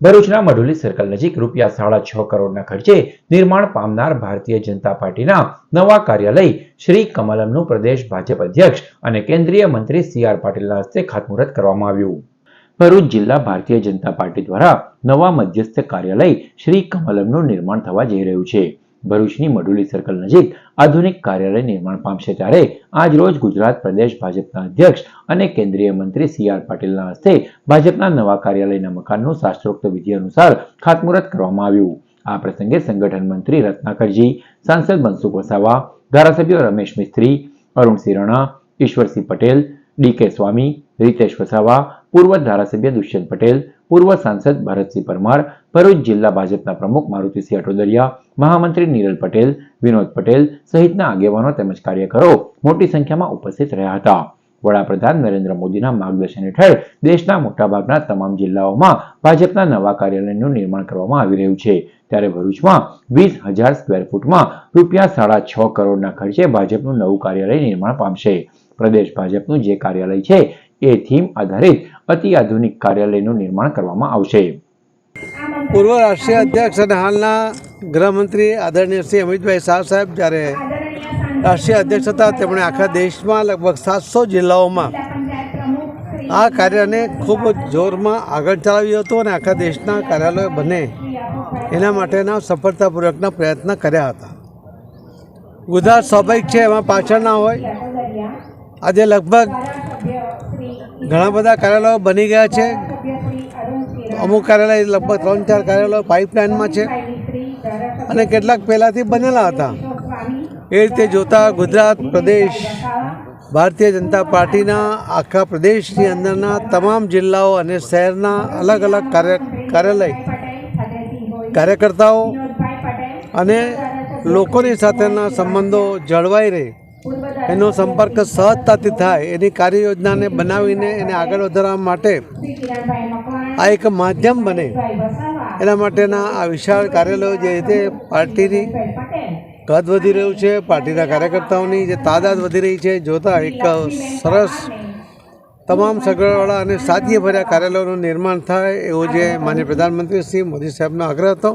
ભરૂચના મઢુલી સર્કલ નજીક રૂપિયા 6.5 કરોડના ખર્ચે નિર્માણ પામનાર ભારતીય જનતા પાર્ટીના નવા કાર્યાલય શ્રી કમલમનું પ્રદેશ ભાજપ અધ્યક્ષ અને કેન્દ્રીય મંત્રી CR પાટીલના હસ્તે ખાતમુહૂર્ત કરવામાં આવ્યું। ભરૂચ જિલ્લા ભારતીય જનતા પાર્ટી દ્વારા નવા મધ્યસ્થ કાર્યાલય શ્રી કમલમનું નિર્માણ થવા જઈ રહ્યું છે। ભરૂચની મઢુલી સર્કલ નજીક આધુનિક કાર્યાલય નિર્માણ પામશે ત્યારે આજ રોજ ગુજરાત પ્રદેશ ભાજપના અધ્યક્ષ અને કેન્દ્રીય મંત્રી CR પાટીલના હસ્તે ભાજપના નવા કાર્યાલયના મકાનનું શાસ્ત્રોક્ત વિધિ અનુસાર ખાતમુહૂર્ત કરવામાં આવ્યું। આ પ્રસંગે સંગઠન મંત્રી રત્નાકરજી, સાંસદ મનસુખ વસાવા, ધારાસભ્યો રમેશ મિસ્ત્રી, અરુણસિંહ રણા, ઈશ્વરસિંહ પટેલ, DK સ્વામી, રીતેશ વસાવા, પૂર્વ ધારાસભ્ય દુષ્યંત પટેલ, પૂર્વ સાંસદ ભરતસિંહ પરમાર, ભરૂચ જિલ્લા ભાજપના પ્રમુખ મારુતિસિંહ અટોદરિયા, મહામંત્રી નિરલ પટેલ, વિનોદ પટેલ સહિતના આગેવાનો તેમજ કાર્યકરો મોટી સંખ્યામાં ઉપસ્થિત રહ્યા હતા। વડાપ્રધાન નરેન્દ્ર મોદીના માર્ગદર્શન હેઠળ દેશના મોટાભાગના તમામ જિલ્લાઓમાં ભાજપના નવા કાર્યાલયનું નિર્માણ કરવામાં આવી રહ્યું છે ત્યારે ભરૂચમાં 20,000 સ્ક્વેર ફૂટમાં રૂપિયા 6.5 કરોડના ખર્ચે ભાજપનું નવું કાર્યાલય નિર્માણ પામશે। પ્રદેશ ભાજપનું જે કાર્યાલય છે એ થીમ આધારિત અતિ આધુનિક કાર્યાલયનું નિર્માણ કરવામાં આવશે। પૂર્વ રાષ્ટ્રીય અધ્યક્ષ અને હાલના ગૃહમંત્રી આદરણીય શ્રી અમિતભાઈ શાહ સાહેબ જ્યારે રાષ્ટ્રીય અધ્યક્ષ હતા તેમણે આખા દેશમાં લગભગ 700 જિલ્લાઓમાં આ કાર્યને ખૂબ જોરમાં આગળ ચલાવ્યું હતું અને આખા દેશના કાર્યાલયો બને એના માટેના સફળતાપૂર્વકના પ્રયત્ન કર્યા હતા। ગુજરાત સ્વાભાવિક છે એમાં પાછળ ના હોય। આજે લગભગ ઘણા બધા કાર્યાલયો બની ગયા છે। અમુક કાર્યાલય લગભગ 3-4 કાર્યાલયો પાઇપલાઇનમાં છે અને કેટલાક પહેલાંથી બનેલા હતા। એ રીતે જોતાં ગુજરાત પ્રદેશ ભારતીય જનતા પાર્ટીના આખા પ્રદેશની અંદરના તમામ જિલ્લાઓ અને શહેરના અલગ અલગ કાર્યકર્તાઓ અને લોકોની સાથેના સંબંધો જળવાઈ રહે એનો સંપર્ક સહજતાથી થાય એની કાર્ય યોજનાને બનાવીને એને આગળ વધારવા માટે આ એક માધ્યમ બને એના માટેના આ વિશાળ કાર્યાલયો જે રીતે પાર્ટીની કદ વધી રહ્યું છે, પાર્ટીના કાર્યકર્તાઓની જે તાદાદ વધી રહી છે જોતાં એક સરસ તમામ સગવડવાળા અને સાદગીભર્યા કાર્યાલયોનું નિર્માણ થાય એવો જે માનનીય પ્રધાનમંત્રી શ્રી મોદી સાહેબનો આગ્રહ હતો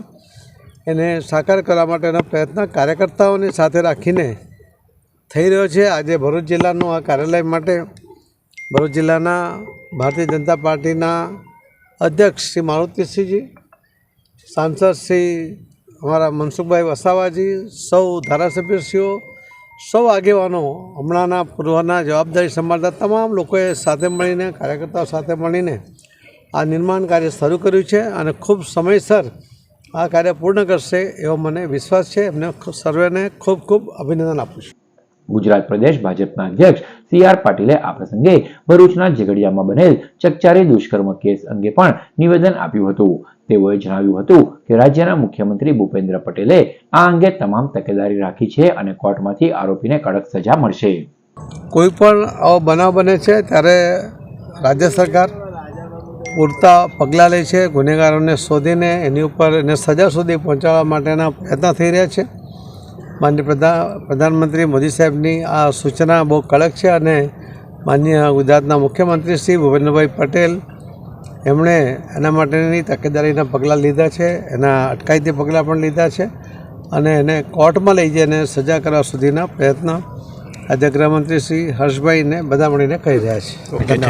એને સાકાર કરવા માટેનો પ્રયત્ન કાર્યકર્તાઓને સાથે રાખીને થઈ રહ્યો છે। આજે ભરૂચ જિલ્લાનું આ કાર્યાલય માટે ભરૂચ જિલ્લાના ભારતીય જનતા પાર્ટીના અધ્યક્ષ શ્રી મારુતિસિંહજી, સાંસદ શ્રી અમારા મનસુખભાઈ વસાવાજી, સૌ ધારાસભ્યશ્રીઓ, સૌ આગેવાનો, હમણાંના પૂર્વના જવાબદારી સંભાળતા તમામ લોકોએ સાથે મળીને કાર્યકર્તાઓ સાથે મળીને આ નિર્માણ કાર્ય શરૂ કર્યું છે અને ખૂબ સમયસર આ કાર્ય પૂર્ણ કરશે એવો મને વિશ્વાસ છે। એમને સર્વેને ખૂબ ખૂબ અભિનંદન આપું છું। ગુજરાત પ્રદેશ ભાજપના અધ્યક્ષ CR પાટીલે આ પ્રસંગે ભરૂચના ઝઘડિયામાં બનેલ ચકચારી દુષ્કર્મ કેસ અંગે પણ નિવેદન આપ્યું હતું। તેઓએ જણાવ્યું હતું કે રાજ્યના મુખ્યમંત્રી ભૂપેન્દ્ર પટેલે આ અંગે તમામ તકેદારી રાખી છે અને કોર્ટમાંથી આરોપીને કડક સજા મળશે। કોઈ પણ આવો બનાવ બને છે ત્યારે રાજ્ય સરકાર પૂરતા પગલાં લે છે, ગુનેગારોને શોધીને એની ઉપર એને સજા સુધી પહોંચાડવા માટેના પ્રયત્ન થઈ રહ્યા છે। માનનીય પ્રધાનમંત્રી મોદી સાહેબની આ સૂચના બહુ કડક છે અને માનનીય ગુજરાતના મુખ્યમંત્રી શ્રી ભૂપેન્દ્રભાઈ પટેલ એમણે એના માટેની તકેદારીના પગલાં લીધા છે, એના અટકાયતી પગલાં પણ લીધા છે અને એને કોર્ટમાં લઈ જઈને સજા કરવા સુધીના પ્રયત્ન આજે ગૃહમંત્રી શ્રી હર્ષભાઈને બધા મળીને કરી રહ્યા છે।